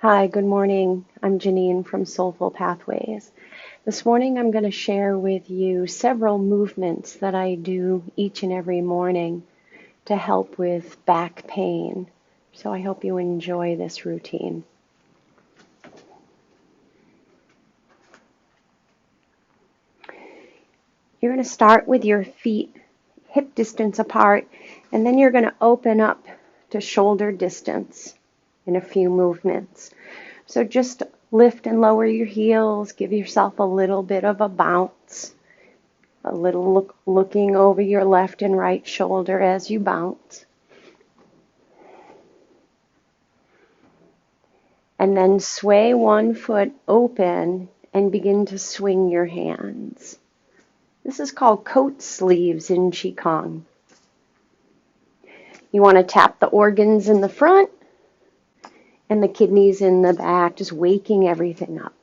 Hi, good morning. I'm Janine from Soulful Pathways. This morning I'm going to share with you several movements that I do each and every morning to help with back pain. So I hope you enjoy this routine. You're going to start with your feet hip distance apart, and then you're going to open up to shoulder distance in a few movements. So just lift and lower your heels, give yourself a little bit of a bounce, a little looking over your left and right shoulder as you bounce. And then sway one foot open and begin to swing your hands. This is called coat sleeves in qigong. You want to tap the organs in the front and the kidneys in the back, just waking everything up.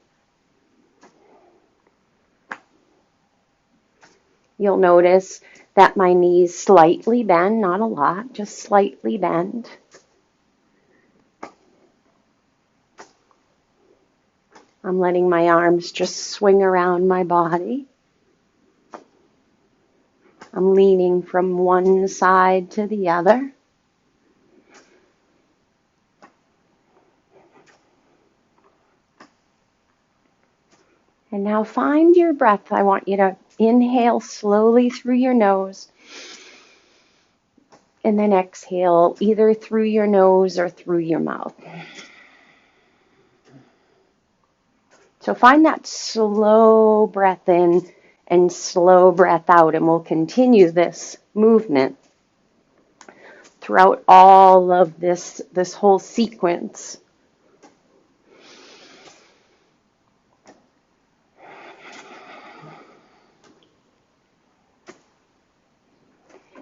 You'll notice that my knees slightly bend, not a lot, just slightly bend. I'm letting my arms just swing around my body. I'm leaning from one side to the other. And now find your breath. I want you to inhale slowly through your nose and then exhale either through your nose or through your mouth. So find that slow breath in and slow breath out, and we'll continue this movement throughout all of this whole sequence.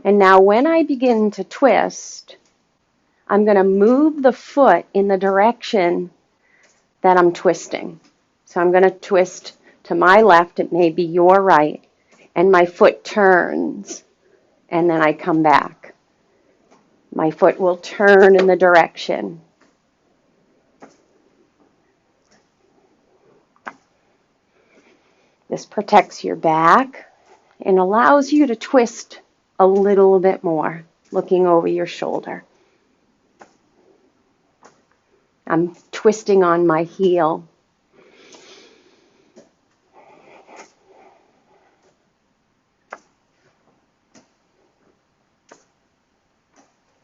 And now when I begin to twist, I'm going to move the foot in the direction that I'm twisting. So I'm going to twist to my left, it may be your right, and my foot turns, and then I come back. My foot will turn in the direction. This protects your back and allows you to twist a little bit more, looking over your shoulder. I'm twisting on my heel.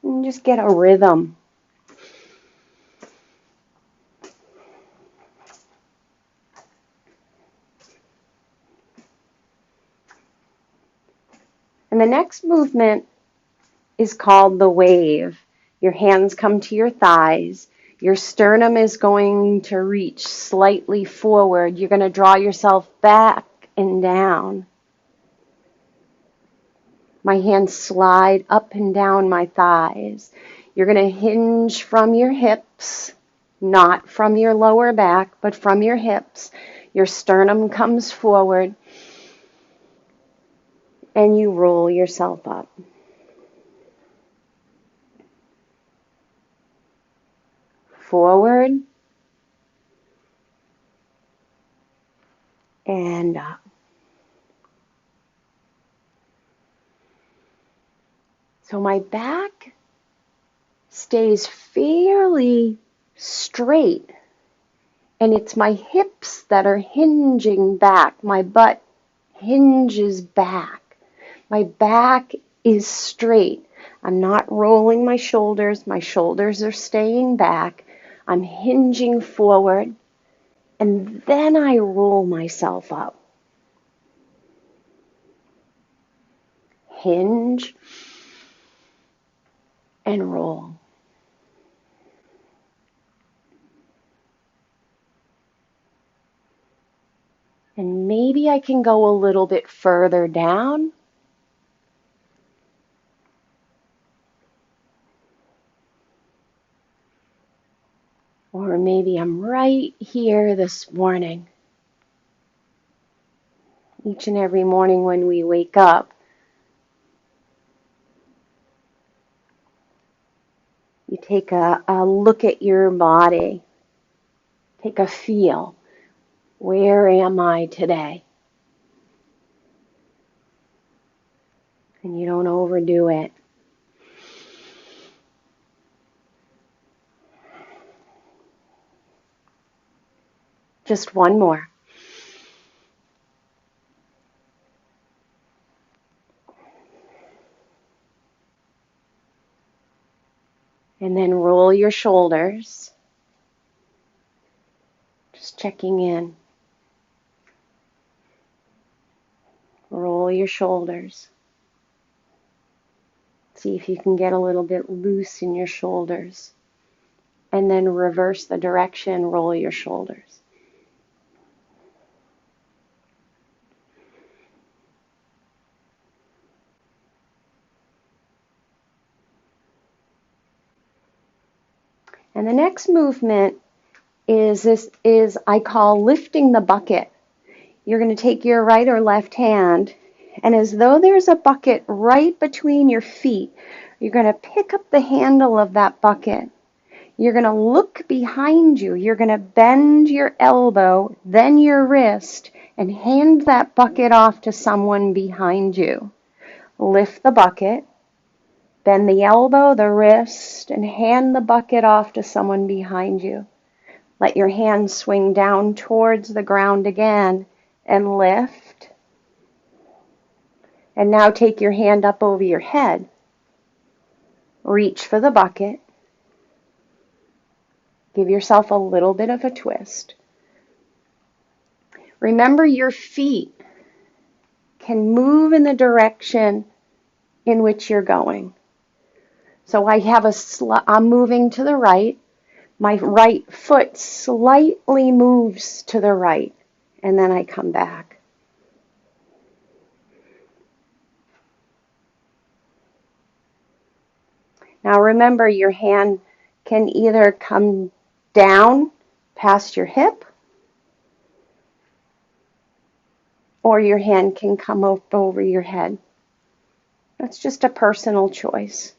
And just get a rhythm. And the next movement is called the wave. Your hands come to your thighs. Your sternum is going to reach slightly forward. You're going to draw yourself back and down. My hands slide up and down my thighs. You're going to hinge from your hips, not from your lower back, but from your hips. Your sternum comes forward, and you roll yourself up. Forward and up. So my back stays fairly straight, and it's my hips that are hinging back. My butt hinges back. My back is straight. I'm not rolling my shoulders. My shoulders are staying back. I'm hinging forward, and then I roll myself up. Hinge and roll. And maybe I can go a little bit further down. Or maybe I'm right here this morning. Each and every morning when we wake up, you take a look at your body Take a feel. Where am I today? And you don't overdo it. Just one more. And then roll your shoulders. Just checking in. Roll your shoulders. See if you can get a little bit loose in your shoulders. And then reverse the direction, roll your shoulders. And the next movement is I call lifting the bucket. You're going to take your right or left hand, and as though there's a bucket right between your feet, you're going to pick up the handle of that bucket. You're going to look behind you. You're going to bend your elbow, then your wrist, and hand that bucket off to someone behind you. Lift the bucket, bend the elbow, the wrist, and hand the bucket off to someone behind you. Let your hand swing down towards the ground again and lift. And now take your hand up over your head. Reach for the bucket. Give yourself a little bit of a twist. Remember, your feet can move in the direction in which you're going. So I'm moving to the right. My right foot slightly moves to the right, and then I come back. Now remember, your hand can either come down past your hip, or your hand can come up over your head. That's just a personal choice.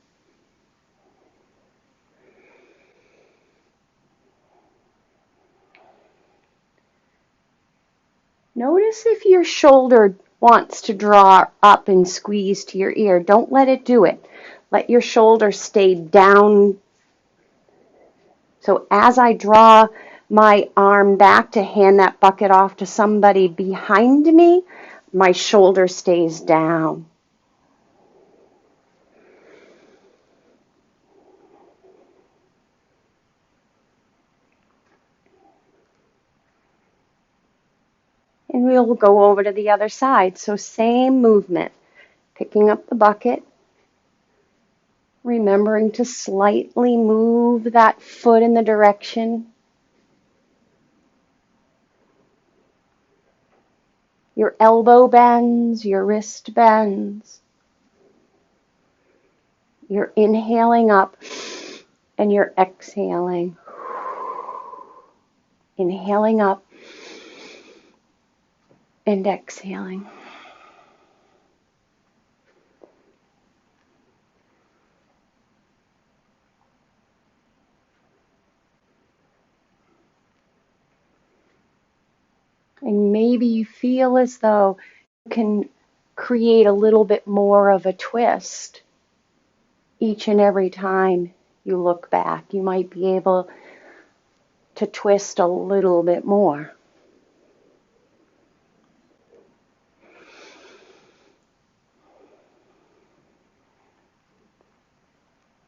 Notice if your shoulder wants to draw up and squeeze to your ear. Don't let it do it. Let your shoulder stay down. So as I draw my arm back to hand that bucket off to somebody behind me, my shoulder stays down. And we'll go over to the other side. So same movement. Picking up the bucket. Remembering to slightly move that foot in the direction. Your elbow bends, your wrist bends. You're inhaling up and you're exhaling. Inhaling up and exhaling. And maybe you feel as though you can create a little bit more of a twist each and every time you look back. You might be able to twist a little bit more.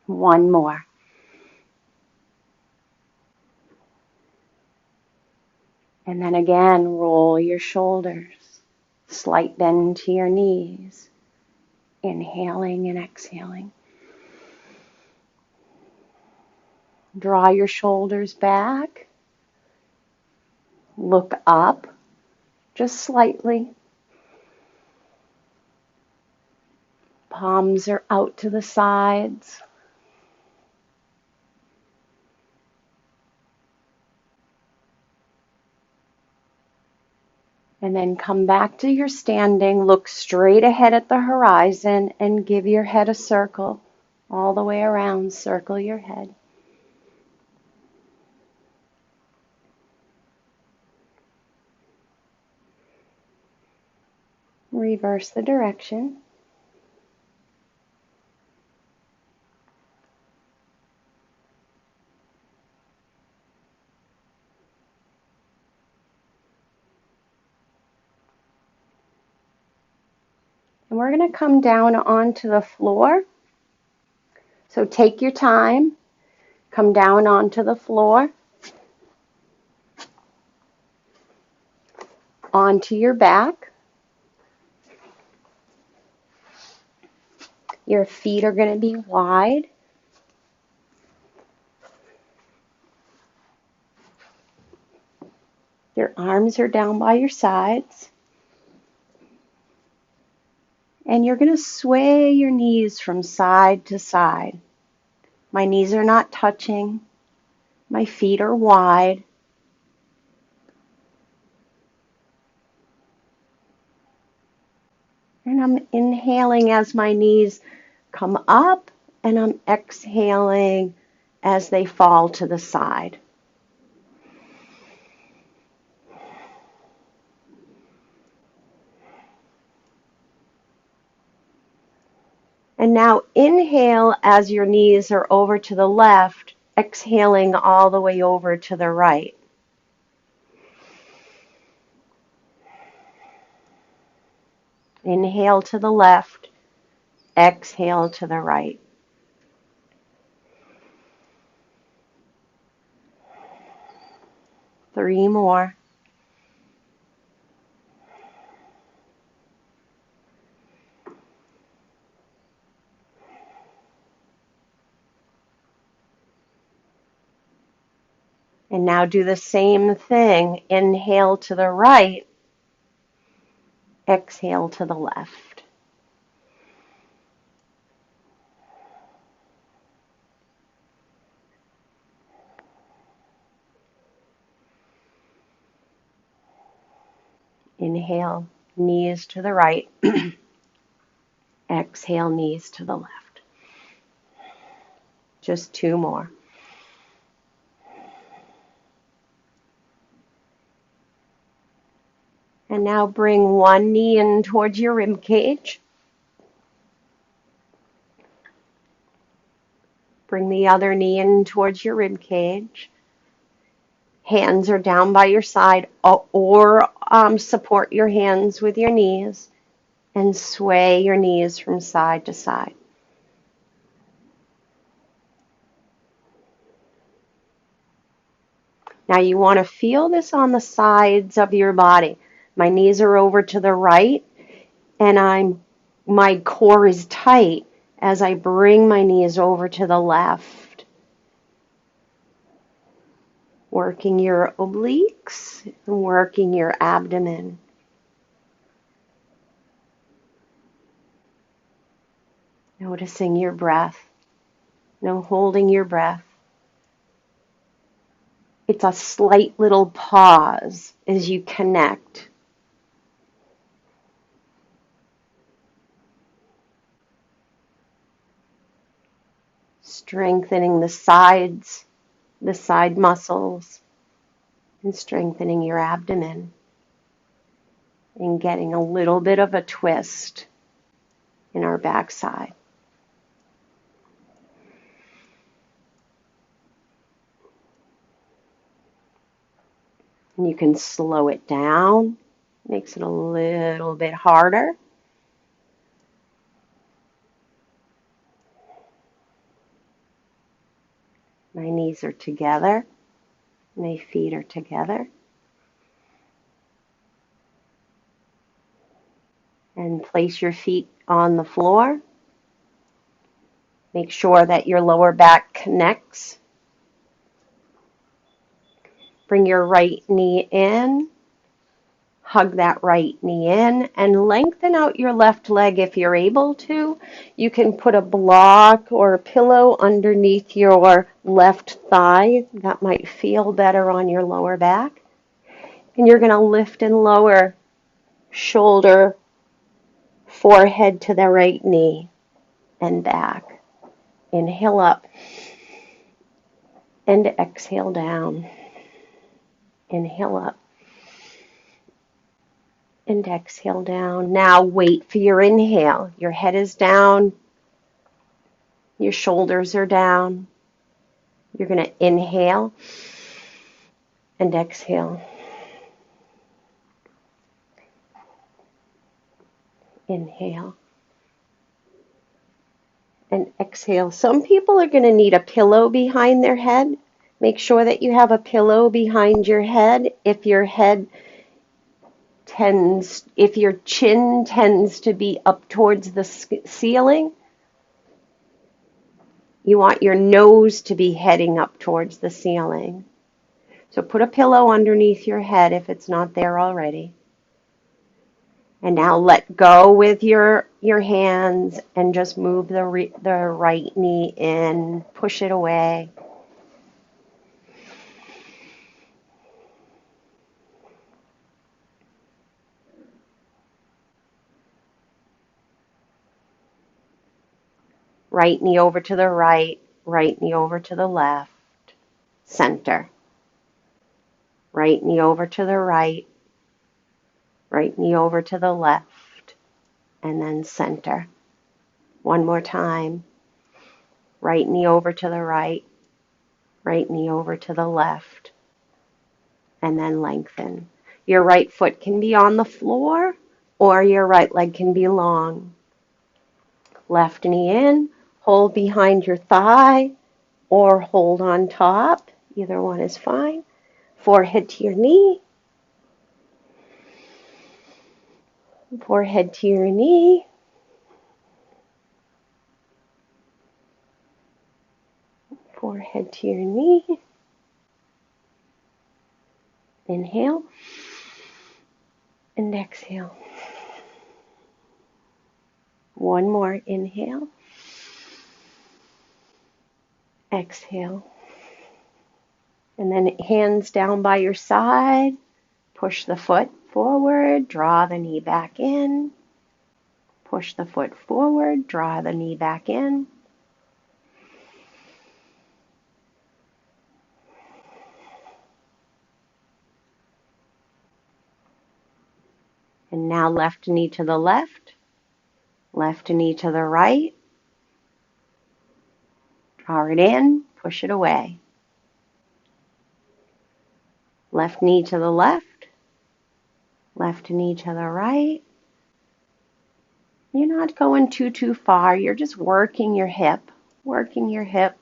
One more. And then again, roll your shoulders. Slight bend to your knees. Inhaling and exhaling. Draw your shoulders back. Look up, just slightly. Palms are out to the sides. And then come back to your standing, look straight ahead at the horizon, and give your head a circle. All the way around, circle your head. Reverse the direction. And we're going to come down onto the floor. So take your time, come down onto the floor, onto your back. Your feet are going to be wide. Your arms are down by your sides. And you're going to sway your knees from side to side. My knees are not touching. My feet are wide. And I'm inhaling as my knees come up, and I'm exhaling as they fall to the side. And now inhale as your knees are over to the left, exhaling all the way over to the right. Inhale to the left, exhale to the right. Three more. And now do the same thing. Inhale to the right, exhale to the left. Inhale, knees to the right. Exhale, knees to the left. Just two more. And now bring one knee in towards your rib cage. Bring the other knee in towards your rib cage. Hands are down by your side, or support your hands with your knees and sway your knees from side to side. Now you want to feel this on the sides of your body. My knees are over to the right, and my core is tight as I bring my knees over to the left. Working your obliques and working your abdomen. Noticing your breath. No holding your breath. It's a slight little pause as you connect. Strengthening the sides, the side muscles, and strengthening your abdomen. And getting a little bit of a twist in our backside. And you can slow it down, makes it a little bit harder. My knees are together, my feet are together. And place your feet on the floor. Make sure that your lower back connects. Bring your right knee in. Hug that right knee in and lengthen out your left leg if you're able to. You can put a block or a pillow underneath your left thigh. That might feel better on your lower back. And you're going to lift and lower shoulder, forehead to the right knee and back. Inhale up and exhale down. Inhale up and exhale down. Now wait for your inhale. Your head is down, your shoulders are down. You're going to inhale and exhale. Inhale and exhale. Some people are going to need a pillow behind their head. Make sure that you have a pillow behind your head. If your chin tends to be up towards the ceiling, you want your nose to be heading up towards the ceiling. So put a pillow underneath your head if it's not there already. And now let go with your hands and just move the right knee in, push it away. Right knee over to the right knee over to the left, center. Right knee over to the right knee over to the left, and then center. One more time. Right knee over to the right knee over to the left, and then lengthen. Your right foot can be on the floor, or your right leg can be long. Left knee in, hold behind your thigh, or hold on top. Either one is fine. Forehead to your knee. Forehead to your knee. Forehead to your knee. Inhale and exhale. One more. Inhale. Exhale. And then hands down by your side. Push the foot forward. Draw the knee back in. Push the foot forward. Draw the knee back in. And now left knee to the left. Left knee to the right. Draw it in. Push it away. Left knee to the left. Left knee to the right. You're not going too far. You're just working your hip. Working your hip.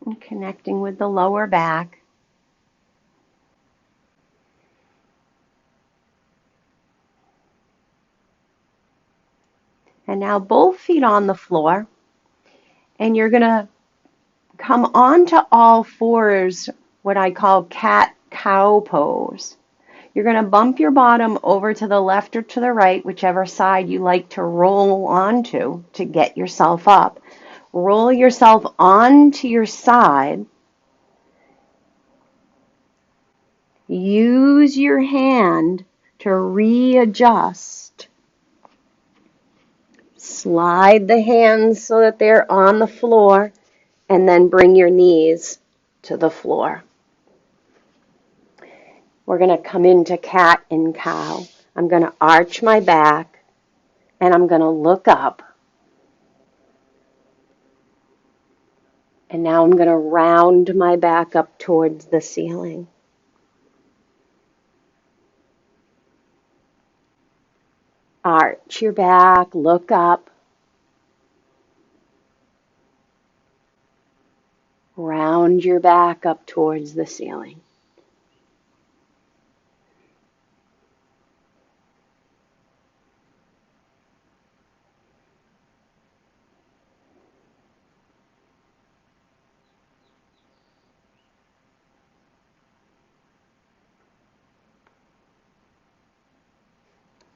And connecting with the lower back. And now both feet on the floor. And you're going to come onto all fours, what I call cat-cow pose. You're going to bump your bottom over to the left or to the right, whichever side you like to roll onto to get yourself up. Roll yourself onto your side. Use your hand to readjust. Slide the hands so that they're on the floor, and then bring your knees to the floor. We're going to come into cat and cow. I'm going to arch my back, and I'm going to look up. And now I'm going to round my back up towards the ceiling. Arch your back, look up. Round your back up towards the ceiling.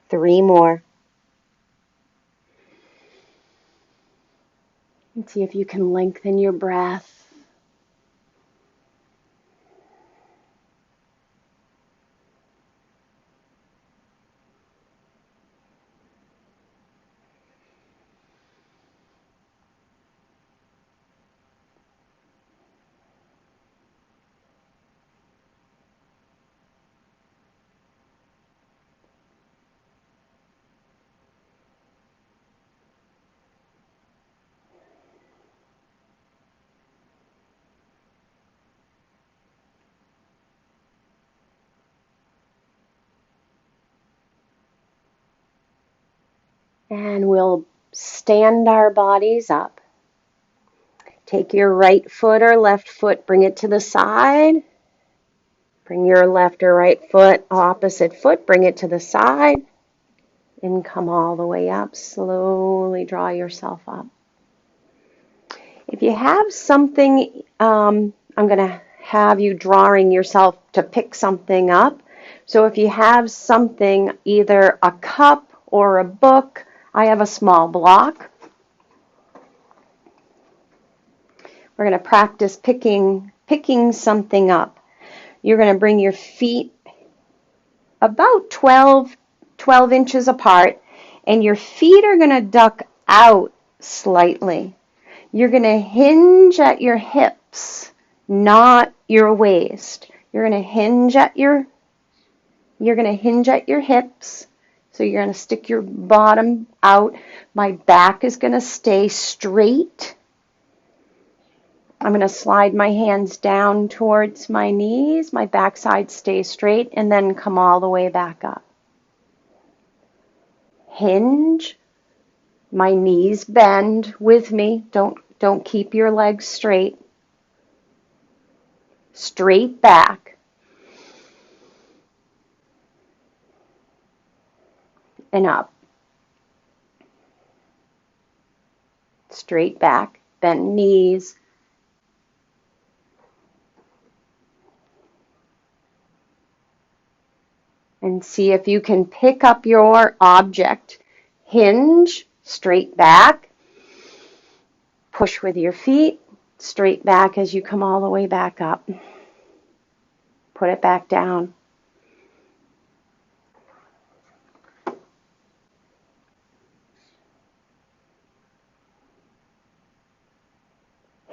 Three more. And see if you can lengthen your breath. And we'll stand our bodies up. Take your right foot or left foot, bring it to the side. Bring your left or right foot, opposite foot, bring it to the side. And come all the way up. Slowly draw yourself up. If you have something, I'm going to have you drawing yourself to pick something up. So if you have something, either a cup or a book, I have a small block. We're going to practice picking something up. You're going to bring your feet about 12 inches apart, and your feet are going to duck out slightly. You're going to hinge at your hips, not your waist. You're going to hinge at your hips. So you're going to stick your bottom out. My back is going to stay straight. I'm going to slide my hands down towards my knees. My backside stays straight, and then come all the way back up. Hinge. My knees bend with me. Don't keep your legs straight. Straight back. And up. Straight back. Bent knees. And see if you can pick up your object. Hinge. Straight back. Push with your feet. Straight back as you come all the way back up. Put it back down.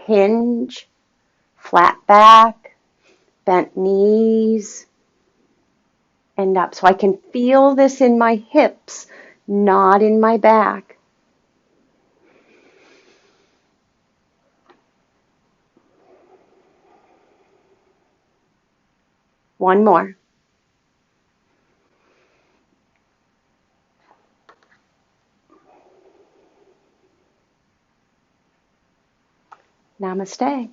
Hinge, flat back, bent knees, and up. So I can feel this in my hips, not in my back. One more. Namaste.